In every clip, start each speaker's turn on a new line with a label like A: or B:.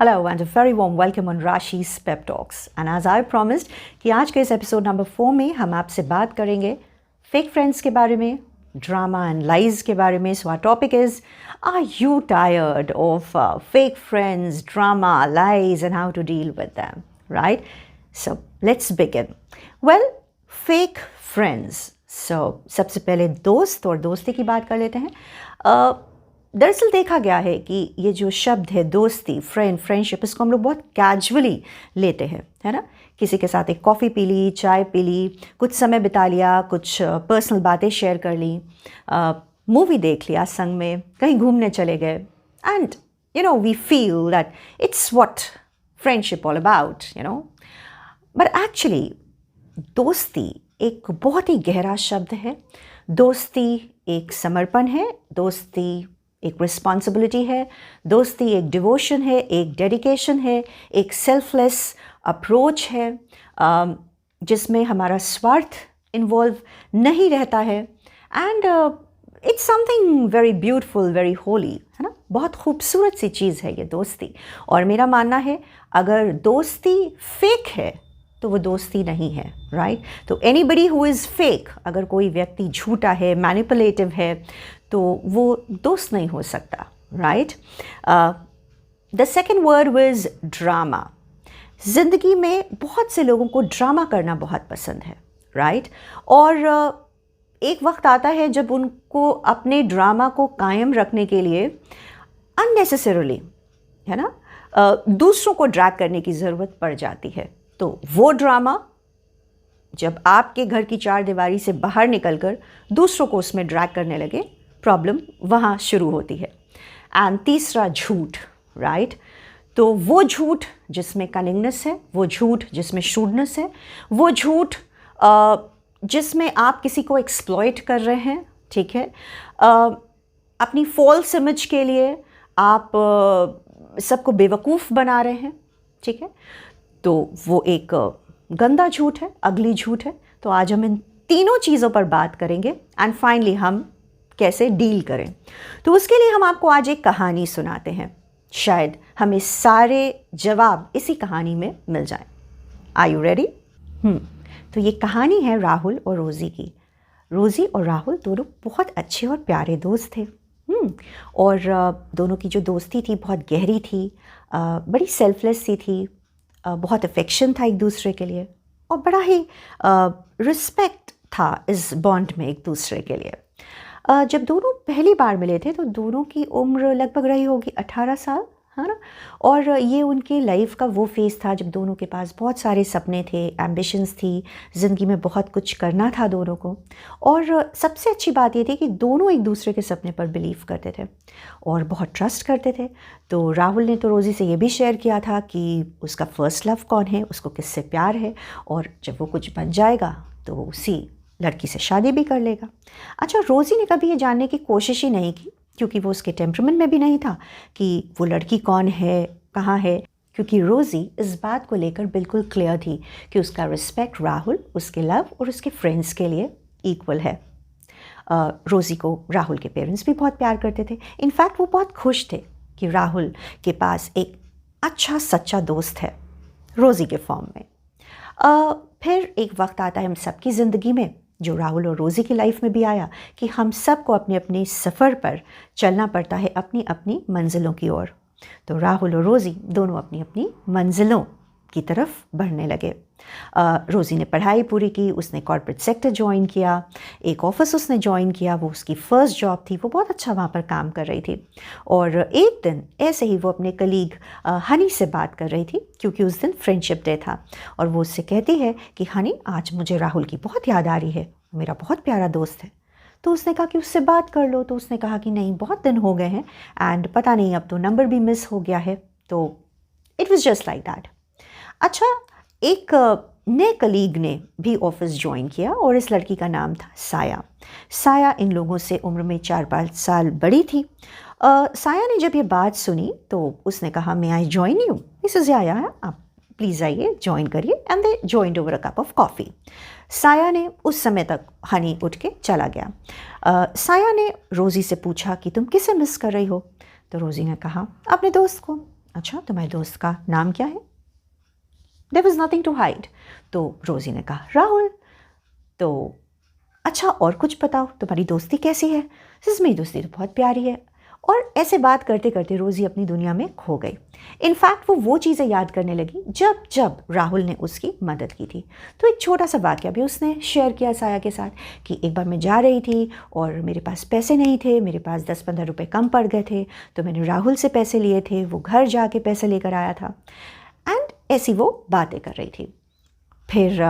A: Hello and a very warm welcome on Rashi's Pep Talks. And as I promised कि आज के इस episode number 4 में हम आपसे बात करेंगे फेक फ्रेंड्स के बारे में, ड्रामा एंड लाइज के बारे में. So our topic is, are you tired of fake friends, drama, lies and how to deal with them, right? So let's begin. Well, fake friends. सो सबसे पहले दोस्त और दोस्ती की बात कर लेते हैं. दरअसल देखा गया है कि ये जो शब्द है दोस्ती, फ्रेंडशिप, इसको हम लोग बहुत कैजुअली लेते हैं, है ना? किसी के साथ एक कॉफ़ी पी ली, चाय पी ली, कुछ समय बिता लिया, कुछ पर्सनल बातें शेयर कर ली, मूवी देख लिया संग में, कहीं घूमने चले गए, and we feel that it's what friendship all about, but actually दोस्ती एक बहुत ही गहरा शब्द है. दोस्ती एक समर्पण है, दोस्ती एक रिस्पॉन्सिबिलिटी है, दोस्ती एक डिवोशन है, एक डेडिकेशन है, एक सेल्फलेस अप्रोच है जिसमें हमारा स्वार्थ इन्वॉल्व नहीं रहता है. And it's something very beautiful, very Holi, है ना? बहुत खूबसूरत सी चीज़ है ये दोस्ती. और मेरा मानना है अगर दोस्ती फेक है तो वो दोस्ती नहीं है, राइट? तो एनीबडी हु इज़ फेक, अगर कोई व्यक्ति झूठा है, मैनिपुलेटिव है, तो वो दोस्त नहीं हो सकता, right? The second word was drama. ज़िंदगी में बहुत से लोगों को ड्रामा करना बहुत पसंद है, राइट? और एक वक्त आता है जब उनको अपने ड्रामा को कायम रखने के लिए अननेसेसरीली, है ना, दूसरों को ड्रैग करने की ज़रूरत पड़ जाती है. तो वो ड्रामा जब आपके घर की चार दीवारी से बाहर निकलकर दूसरों को उसमें ड्रैग करने लगे, प्रॉब्लम वहाँ शुरू होती है. एंड तीसरा, झूठ, राइट? तो वो झूठ जिसमें कनिंगनेस है, वो झूठ जिसमें शूडनेस है, वो झूठ जिसमें आप किसी को एक्सप्लॉइट कर रहे हैं, ठीक है, अपनी फॉल्स इमेज के लिए आप सबको बेवकूफ़ बना रहे हैं, ठीक है? तो वो एक गंदा झूठ है, अगली झूठ है. तो आज हम इन तीनों चीज़ों पर बात करेंगे एंड फाइनली हम कैसे डील करें. तो उसके लिए हम आपको आज एक कहानी सुनाते हैं. शायद हमें सारे जवाब इसी कहानी में मिल जाएं. Are you ready? तो ये कहानी है राहुल और रोज़ी की. रोज़ी और राहुल दोनों बहुत अच्छे और प्यारे दोस्त थे. और दोनों की जो दोस्ती थी बहुत गहरी थी, बड़ी सेल्फलेस सी थी, बहुत अफेक्शन था एक दूसरे के लिए, और बड़ा ही रिस्पेक्ट था इस बॉन्ड में एक दूसरे के लिए. जब दोनों पहली बार मिले थे तो दोनों की उम्र लगभग रही होगी 18 साल, है ना? और ये उनके लाइफ का वो फेज़ था जब दोनों के पास बहुत सारे सपने थे, एम्बिशंस थी, ज़िंदगी में बहुत कुछ करना था दोनों को. और सबसे अच्छी बात ये थी कि दोनों एक दूसरे के सपने पर बिलीव करते थे और बहुत ट्रस्ट करते थे. तो राहुल ने तो रोज़ी से ये भी शेयर किया था कि उसका फ़र्स्ट लव कौन है, उसको किससे प्यार है, और जब वो कुछ बन जाएगा तो उसी लड़की से शादी भी कर लेगा. अच्छा, रोज़ी ने कभी ये जानने की कोशिश ही नहीं की, क्योंकि वो उसके टेम्परामेंट में भी नहीं था कि वो लड़की कौन है, कहाँ है, क्योंकि रोज़ी इस बात को लेकर बिल्कुल क्लियर थी कि उसका रिस्पेक्ट राहुल, उसके लव और उसके फ्रेंड्स के लिए इक्वल है. रोज़ी को राहुल के पेरेंट्स भी बहुत प्यार करते थे. इनफैक्ट वो बहुत खुश थे कि राहुल के पास एक अच्छा सच्चा दोस्त है रोज़ी के फॉर्म में. फिर एक वक्त आता है हम सबकी ज़िंदगी में, जो राहुल और रोज़ी की लाइफ में भी आया, कि हम सबको अपने अपने सफ़र पर चलना पड़ता है अपनी अपनी मंजिलों की ओर. तो राहुल और रोज़ी दोनों अपनी अपनी मंजिलों की तरफ बढ़ने लगे. रोज़ी ने पढ़ाई पूरी की, उसने कॉर्पोरेट सेक्टर ज्वाइन किया, एक ऑफिस उसने ज्वाइन किया, वो उसकी फ़र्स्ट जॉब थी, वो बहुत अच्छा वहाँ पर काम कर रही थी. और एक दिन ऐसे ही वो अपने कलीग हनी से बात कर रही थी, क्योंकि उस दिन फ्रेंडशिप डे था, और वो उससे कहती है कि हनी, आज मुझे राहुल की बहुत याद आ रही है, मेरा बहुत प्यारा दोस्त है. तो उसने कहा कि उससे बात कर लो. तो उसने कहा कि नहीं, बहुत दिन हो गए हैं एंड पता नहीं, अब तो नंबर भी मिस हो गया है. तो it was just like that. अच्छा, एक नए कलीग ने भी ऑफिस ज्वाइन किया और इस लड़की का नाम था साया. साया इन लोगों से उम्र में 4-5 साल बड़ी थी. साया ने जब ये बात सुनी तो उसने कहा, मैं आई ज्वाइन यू? मिसेस आया है, आप प्लीज़ आइए, ज्वाइन करिए. And they joined over a cup of coffee. साया ने उस समय तक हनी उठ के चला गया. साया ने रोज़ी से पूछा कि तुम किसे मिस कर रही हो? तो रोज़ी ने कहा, अपने दोस्त को. अच्छा, तुम्हारे दोस्त का नाम क्या है? There was nothing to hide. तो रोज़ी ने कहा राहुल। तो अच्छा, और कुछ बताओ, तुम्हारी दोस्ती कैसी है? सिर्फ मेरी दोस्ती तो बहुत प्यारी है। और ऐसे बात करते करते रोज़ी अपनी दुनिया में खो गई। इनफैक्ट वो चीज़ें याद करने लगी जब जब राहुल ने उसकी मदद की थी। तो एक छोटा सा वाक़या भी उसने शेयर किया साया के साथ कि एक बार मैं जा रही थी और मेरे पास पैसे नहीं थे, मेरे पास 10-15 रुपये कम पड़ गए थे, तो मैंने राहुल से पैसे लिए थे, वो घर जाके पैसे लेकर आया था। एंड ऐसी वो बातें कर रही थी। फिर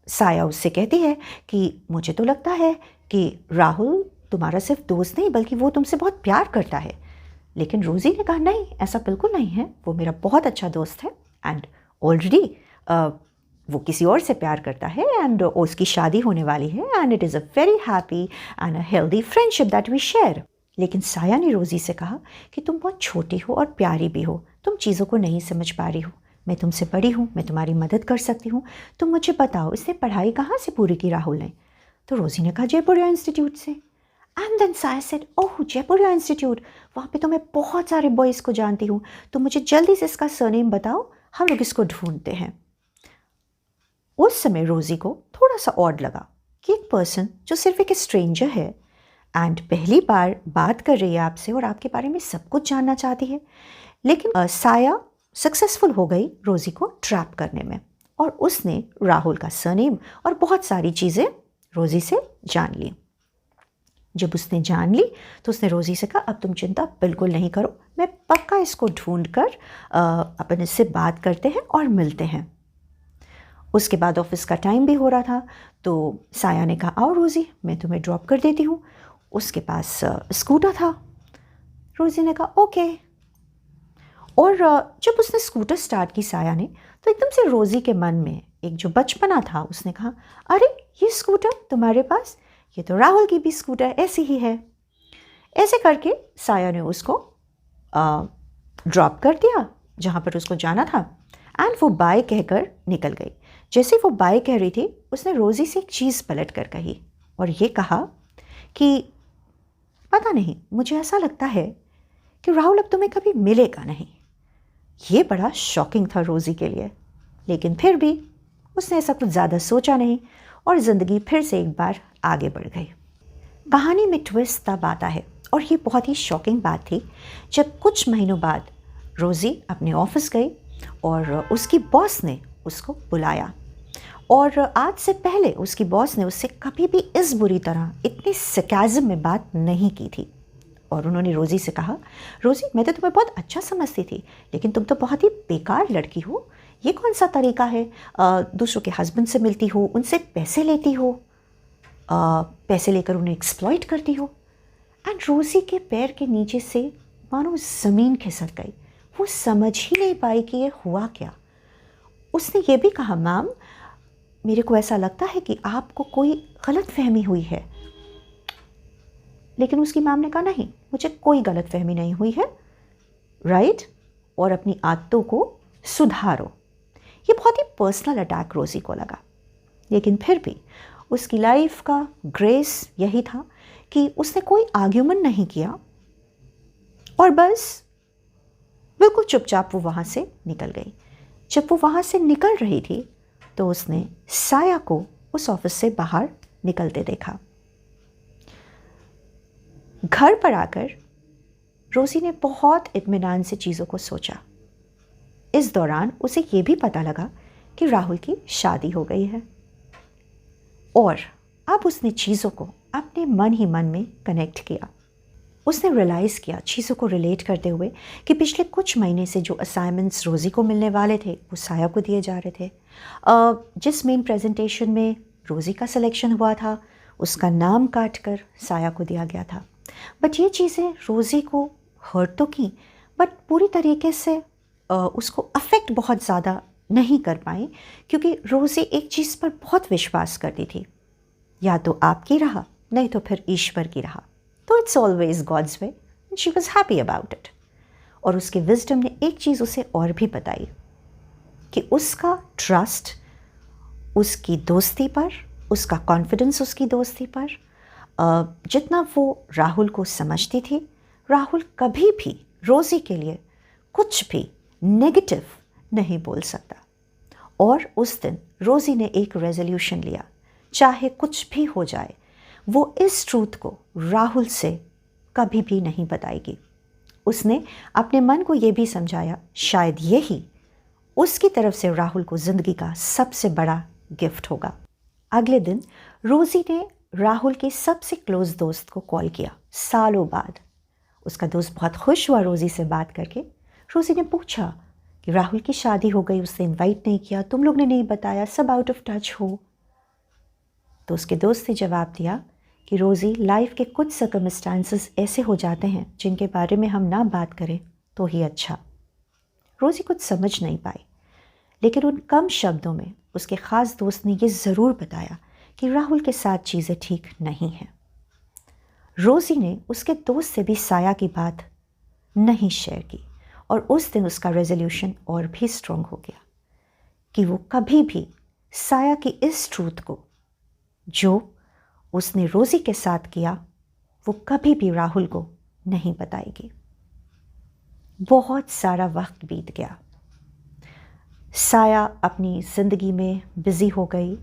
A: साया उससे कहती है कि मुझे तो लगता है कि राहुल तुम्हारा सिर्फ दोस्त नहीं बल्कि वो तुमसे बहुत प्यार करता है। लेकिन रोज़ी ने कहा नहीं, ऐसा बिल्कुल नहीं है, वो मेरा बहुत अच्छा दोस्त है एंड ऑलरेडी वो किसी और से प्यार करता है एंड उसकी शादी होने वाली है and it is a very happy and a healthy friendship that we share. लेकिन साया ने रोज़ी से कहा कि तुम बहुत छोटी हो और प्यारी भी हो, तुम चीज़ों को नहीं समझ पा रही हो, मैं तुमसे बड़ी हूँ, मैं तुम्हारी मदद कर सकती हूँ, तुम मुझे बताओ इसने पढ़ाई कहाँ से पूरी की राहुल ने? तो रोज़ी ने कहा जयपुरिया इंस्टीट्यूट से। एंड देन साया सेड ओह जयपुरिया इंस्टीट्यूट, वहाँ पे तो मैं बहुत सारे बॉयज़ को जानती हूँ, तो मुझे जल्दी से इसका सरनेम बताओ, हम लोग इसको ढूंढते हैं। उस समय रोज़ी को थोड़ा सा ऑड लगा कि एक पर्सन जो सिर्फ एक स्ट्रेंजर है एंड पहली बार बात कर रही है आपसे और आपके बारे में सब कुछ जानना चाहती है। लेकिन साया सक्सेसफुल हो गई रोज़ी को ट्रैप करने में और उसने राहुल का सरनेम और बहुत सारी चीज़ें रोज़ी से जान ली। जब उसने जान ली तो उसने रोज़ी से कहा अब तुम चिंता बिल्कुल नहीं करो, मैं पक्का इसको ढूंढ कर अपन इससे बात करते हैं और मिलते हैं। उसके बाद ऑफिस का टाइम भी हो रहा था तो साया ने कहा आओ रोज़ी, मैं तुम्हें ड्रॉप कर देती हूँ। उसके पास स्कूटर था। रोज़ी ने कहा ओके। और जब उसने स्कूटर स्टार्ट की साया ने, तो एकदम से रोज़ी के मन में एक जो बचपना था, उसने कहा अरे ये स्कूटर तुम्हारे पास, ये तो राहुल की भी स्कूटर ऐसी ही है। ऐसे करके साया ने उसको ड्रॉप कर दिया जहाँ पर उसको जाना था एंड वो बाय कहकर निकल गई। जैसे वो बाय कह रही थी उसने रोज़ी से एक चीज़ पलट कर कही और ये कहा कि पता नहीं, मुझे ऐसा लगता है कि राहुल अब तुम्हें कभी मिलेगा नहीं। ये बड़ा शॉकिंग था रोज़ी के लिए, लेकिन फिर भी उसने ऐसा कुछ ज़्यादा सोचा नहीं और ज़िंदगी फिर से एक बार आगे बढ़ गई। कहानी में ट्विस्ट तब आता है और ये बहुत ही शॉकिंग बात थी जब कुछ महीनों बाद रोज़ी अपने ऑफिस गई और उसकी बॉस ने उसको बुलाया और आज से पहले उसकी बॉस ने उससे कभी भी इस बुरी तरह इतनी सरकाज़म में बात नहीं की थी। और उन्होंने रोज़ी से कहा रोज़ी, मैं तो तुम्हें बहुत अच्छा समझती थी लेकिन तुम तो बहुत ही बेकार लड़की हो। ये कौन सा तरीका है, दूसरों के हस्बैंड से मिलती हो, उनसे पैसे लेती हो, पैसे लेकर उन्हें एक्सप्लॉइट करती हो। एंड रोज़ी के पैर के नीचे से मानो ज़मीन खिसक गई। वो समझ ही नहीं पाई कि ये हुआ क्या। उसने ये भी कहा मैम, मेरे को ऐसा लगता है कि आपको कोई गलत फहमी हुई है। लेकिन उसकी मैम ने कहा नहीं, मुझे कोई गलत फहमी नहीं हुई है, राइट, और अपनी आदतों को सुधारो। ये बहुत ही पर्सनल अटैक रोज़ी को लगा, लेकिन फिर भी उसकी लाइफ का ग्रेस यही था कि उसने कोई आर्ग्यूमेंट नहीं किया और बस बिल्कुल चुपचाप वो वहाँ से निकल गई। जब वो वहाँ से निकल रही थी तो उसने साया को उस ऑफिस से बाहर निकलते देखा। घर पर आकर रोज़ी ने बहुत इत्मीनान से चीज़ों को सोचा। इस दौरान उसे ये भी पता लगा कि राहुल की शादी हो गई है और अब उसने चीज़ों को अपने मन ही मन में कनेक्ट किया। उसने रियलाइज़ किया चीज़ों को रिलेट करते हुए कि पिछले कुछ महीने से जो असाइनमेंट्स रोज़ी को मिलने वाले थे वो साया को दिए जा रहे थे। जिस मेन प्रेजेंटेशन में रोज़ी का सिलेक्शन हुआ था उसका नाम काट कर साया को दिया गया था। बट ये चीज़ें रोज़ी को हर्ट तो की बट पूरी तरीके से उसको अफेक्ट बहुत ज़्यादा नहीं कर पाई, क्योंकि रोज़ी एक चीज़ पर बहुत विश्वास करती थी, या तो आपकी रहा नहीं तो फिर ईश्वर की रहा, तो it's always God's way and she was happy about it. और उसके विजडम ने एक चीज़ उसे और भी बताई कि उसका ट्रस्ट उसकी दोस्ती पर, उसका कॉन्फिडेंस उसकी दोस्ती पर, जितना वो राहुल को समझती थी, राहुल कभी भी रोज़ी के लिए कुछ भी नेगेटिव नहीं बोल सकता। और उस दिन रोज़ी ने एक रेजोल्यूशन लिया, चाहे कुछ भी हो जाए वो इस ट्रूथ को राहुल से कभी भी नहीं बताएगी। उसने अपने मन को ये भी समझाया शायद यही उसकी तरफ से राहुल को ज़िंदगी का सबसे बड़ा गिफ्ट होगा। अगले दिन रोज़ी ने राहुल के सबसे क्लोज़ दोस्त को कॉल किया, सालों बाद। उसका दोस्त बहुत खुश हुआ रोज़ी से बात करके। रोज़ी ने पूछा कि राहुल की शादी हो गई, उसने इनवाइट नहीं किया, तुम लोग ने नहीं बताया, सब आउट ऑफ टच हो। तो उसके दोस्त ने जवाब दिया कि रोज़ी, लाइफ के कुछ सर्कमस्टांसेस ऐसे हो जाते हैं जिनके बारे में हम ना बात करें तो ही अच्छा। रोज़ी कुछ समझ नहीं पाई, लेकिन उन कम शब्दों में उसके ख़ास दोस्त ने ये ज़रूर बताया कि राहुल के साथ चीज़ें ठीक नहीं हैं। रोज़ी ने उसके दोस्त से भी साया की बात नहीं शेयर की और उस दिन उसका रेजोल्यूशन और भी स्ट्रॉन्ग हो गया कि वो कभी भी साया की इस ट्रूथ को जो उसने रोज़ी के साथ किया वो कभी भी राहुल को नहीं बताएगी। बहुत सारा वक्त बीत गया, साया अपनी ज़िंदगी में बिज़ी हो गई।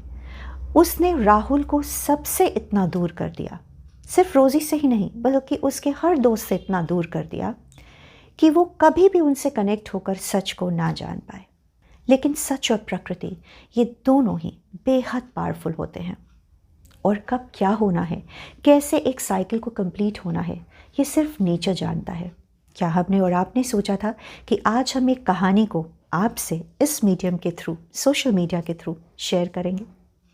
A: उसने राहुल को सबसे इतना दूर कर दिया, सिर्फ रोज़ी से ही नहीं बल्कि उसके हर दोस्त से इतना दूर कर दिया कि वो कभी भी उनसे कनेक्ट होकर सच को ना जान पाए। लेकिन सच और प्रकृति ये दोनों ही बेहद पावरफुल होते हैं और कब क्या होना है, कैसे एक साइकिल को कंप्लीट होना है, ये सिर्फ नेचर जानता है। क्या हमने और आपने सोचा था कि आज हम एक कहानी को आपसे इस मीडियम के थ्रू, सोशल मीडिया के थ्रू शेयर करेंगे?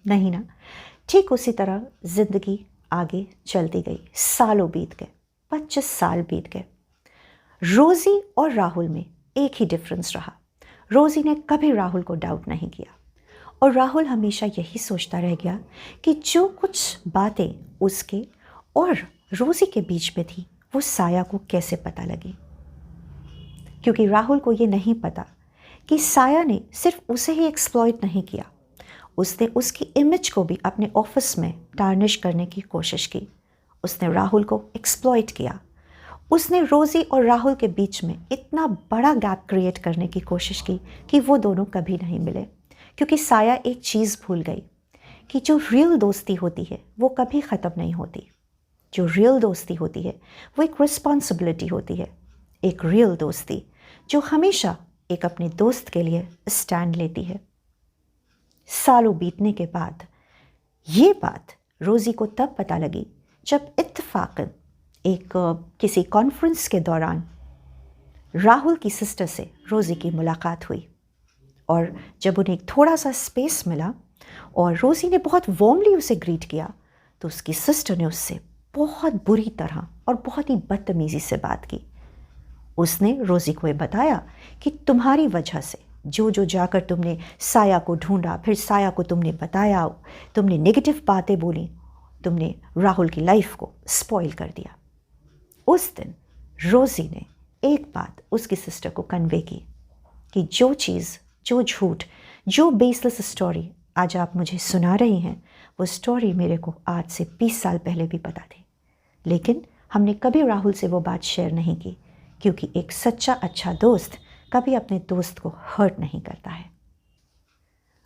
A: नहीं ना। ठीक उसी तरह ज़िंदगी आगे चलती गई, सालों बीत गए, 25 साल बीत गए। रोज़ी और राहुल में एक ही डिफरेंस रहा, रोज़ी ने कभी राहुल को डाउट नहीं किया और राहुल हमेशा यही सोचता रह गया कि जो कुछ बातें उसके और रोज़ी के बीच में थी वो साया को कैसे पता लगी, क्योंकि राहुल को ये नहीं पता कि साया ने सिर्फ उसे ही एक्सप्लॉइट नहीं किया, उसने उसकी इमेज को भी अपने ऑफिस में टार्निश करने की कोशिश की। उसने राहुल को एक्सप्लॉइट किया, उसने रोज़ी और राहुल के बीच में इतना बड़ा गैप क्रिएट करने की कोशिश की कि वो दोनों कभी नहीं मिले। क्योंकि साया एक चीज़ भूल गई कि जो रियल दोस्ती होती है वो कभी ख़त्म नहीं होती। जो रियल दोस्ती होती है वो एक रिस्पॉन्सिबिलिटी होती है, एक रियल दोस्ती जो हमेशा एक अपने दोस्त के लिए स्टैंड लेती है। सालों बीतने के बाद ये बात रोज़ी को तब पता लगी जब इत्तेफाकन एक किसी कॉन्फ्रेंस के दौरान राहुल की सिस्टर से रोज़ी की मुलाकात हुई और जब उन्हें एक थोड़ा सा स्पेस मिला और रोज़ी ने बहुत वार्मली उसे ग्रीट किया तो उसकी सिस्टर ने उससे बहुत बुरी तरह और बहुत ही बदतमीज़ी से बात की। उसने रोज़ी को ये बताया कि तुम्हारी वजह से जो जो जाकर तुमने साया को ढूंढा, फिर साया को तुमने बताया, तुमने नेगेटिव बातें बोली, तुमने राहुल की लाइफ को स्पॉइल कर दिया। उस दिन रोज़ी ने एक बात उसकी सिस्टर को कन्वे की कि जो चीज़, जो झूठ, जो बेसलेस स्टोरी आज आप मुझे सुना रही हैं वो स्टोरी मेरे को आज से 20 साल पहले भी पता थी, लेकिन हमने कभी राहुल से वो बात शेयर नहीं की क्योंकि एक सच्चा अच्छा दोस्त कभी अपने दोस्त को हर्ट नहीं करता है।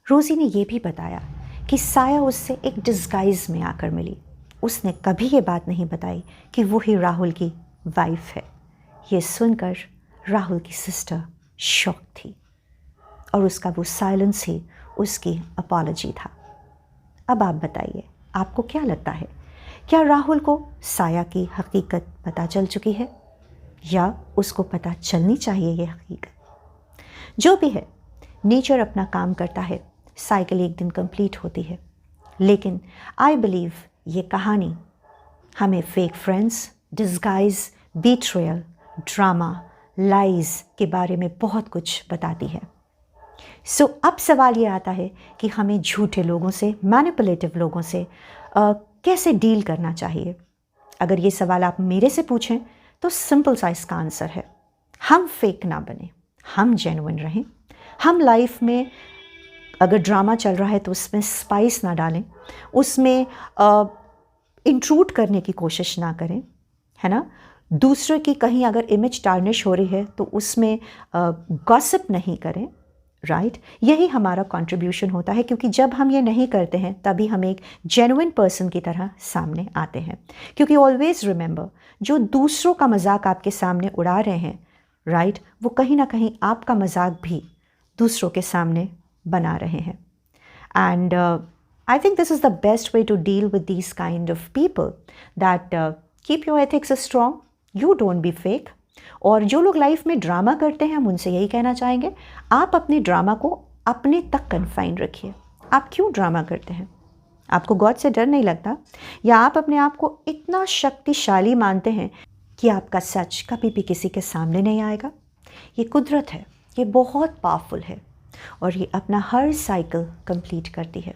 A: रोज़ी ने ये भी बताया कि साया उससे एक डिस्गाइज में आकर मिली। उसने कभी ये बात नहीं बताई कि वो ही राहुल की वाइफ है। ये सुनकर राहुल की सिस्टर शॉक थी और उसका वो साइलेंस ही उसकी अपॉलजी था। अब आप बताइए, आपको क्या लगता है, क्या राहुल को साया की हकीकत पता चल चुकी है या उसको पता चलनी चाहिए ये हकीकत? जो भी है, नेचर अपना काम करता है, साइकिल एक दिन कंप्लीट होती है, लेकिन आई बिलीव ये कहानी हमें fake friends, disguise, betrayal, drama, lies के बारे में बहुत कुछ बताती है। सो अब सवाल ये आता है कि हमें झूठे लोगों से, मैनिपुलेटिव लोगों से कैसे डील करना चाहिए। अगर ये सवाल आप मेरे से पूछें तो सिंपल सा इसका आंसर है, हम फेक ना बने, हम जेन्युइन रहें। हम लाइफ में अगर ड्रामा चल रहा है तो उसमें स्पाइस ना डालें, उसमें इंट्रूड करने की कोशिश ना करें, है ना। दूसरे की कहीं अगर इमेज टार्निश हो रही है तो उसमें गॉसिप नहीं करें, राइट? यही हमारा कंट्रीब्यूशन होता है, क्योंकि जब हम ये नहीं करते हैं तभी हम एक जेन्युइन पर्सन की तरह सामने आते हैं। क्योंकि ऑलवेज रिमेंबर, जो दूसरों का मजाक आपके सामने उड़ा रहे हैं, राइट, वो कहीं ना कहीं आपका मजाक भी दूसरों के सामने बना रहे हैं। And I think this is the best way to deal with these kind of people, that keep your ethics strong, you don't be fake. और जो लोग लाइफ में ड्रामा करते हैं, हम उनसे यही कहना चाहेंगे, आप अपने ड्रामा को अपने तक कन्फाइन रखिए। आप क्यों ड्रामा करते हैं? आपको गॉड से डर नहीं लगता? या आप अपने आप को इतना शक्तिशाली मानते हैं कि आपका सच कभी भी किसी के सामने नहीं आएगा? ये कुदरत है, ये बहुत पावरफुल है और ये अपना हर साइकिल कंप्लीट करती है।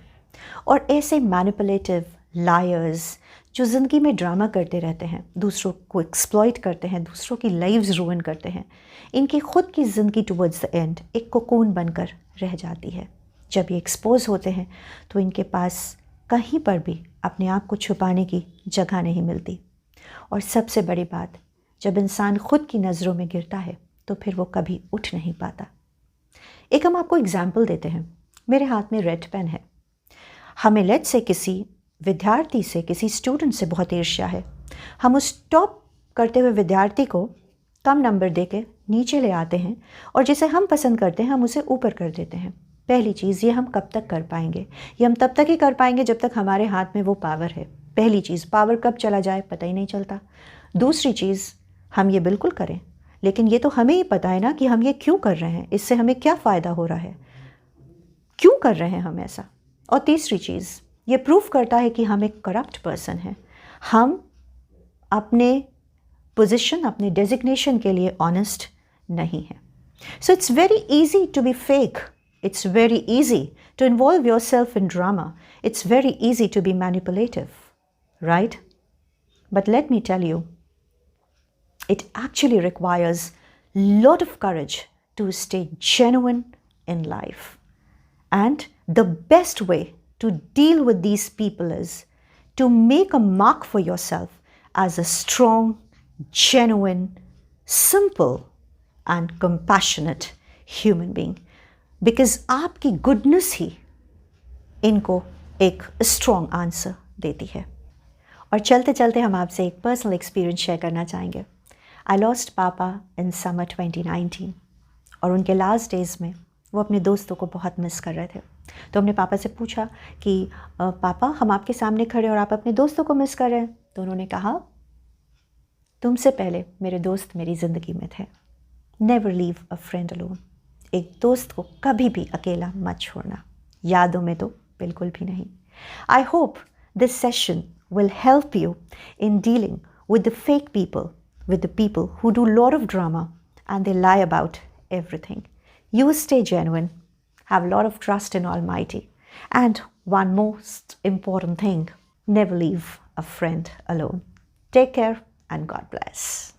A: और ऐसे मैनिपुलेटिव लायर्स जो ज़िंदगी में ड्रामा करते रहते हैं, दूसरों को एक्सप्लॉइट करते हैं, दूसरों की लाइव्स रूइन करते हैं, इनकी खुद की ज़िंदगी टुवर्ड्स द एंड एक कोकून बनकर रह जाती है। जब ये एक्सपोज होते हैं तो इनके पास कहीं पर भी अपने आप को छुपाने की जगह नहीं मिलती। और सबसे बड़ी बात, जब इंसान खुद की नज़रों में गिरता है तो फिर वो कभी उठ नहीं पाता। एक हम आपको एग्जाम्पल देते हैं। मेरे हाथ में रेड पेन है। हमें लेट्स से किसी विद्यार्थी से, किसी स्टूडेंट से बहुत ईर्ष्या है। हम उस टॉप करते हुए विद्यार्थी को कम नंबर देके नीचे ले आते हैं और जिसे हम पसंद करते हैं हम उसे ऊपर कर देते हैं। पहली चीज़, ये हम कब तक कर पाएंगे? ये हम तब तक ही कर पाएंगे जब तक हमारे हाथ में वो पावर है। पहली चीज़, पावर कब चला जाए पता ही नहीं चलता। दूसरी चीज़, हम ये बिल्कुल करें, लेकिन ये तो हमें ही पता है ना कि हम ये क्यों कर रहे हैं, इससे हमें क्या फ़ायदा हो रहा है, क्यों कर रहे हैं हम ऐसा। और तीसरी चीज़, ये प्रूफ करता है कि हम एक करप्ट पर्सन हैं। हम अपने पोजीशन, अपने डेजिग्नेशन के लिए ऑनेस्ट नहीं हैं। So it's very easy to be fake, it's very easy to involve yourself in drama, it's very easy to be manipulative, right? But let me tell you, it actually requires a lot of courage to stay genuine in life. And the best way to deal with these people is to make a mark for yourself as a strong, genuine, simple and compassionate human being. Because आपकी goodness ही इनको एक strong answer देती है। और चलते चलते हम आपसे एक personal experience शेयर करना चाहेंगे। I lost पापा in summer 2019 और उनके लास्ट डेज़ में वो अपने दोस्तों को बहुत मिस कर रहे थे। तो हमने पापा से पूछा कि पापा, हम आपके सामने खड़े और आप अपने दोस्तों को मिस कर रहे हैं। तो उन्होंने कहा, तुमसे पहले मेरे दोस्त मेरी ज़िंदगी में थे। Never leave a friend alone. एक दोस्त को कभी भी अकेला मत छोड़ना, यादों में तो बिल्कुल भी नहीं। I hope this session will help you in dealing with the fake people, with the people who do a lot of drama and they lie about everything. You stay genuine, have a lot of trust in Almighty, and one most important thing, never leave a friend alone. Take care and God bless.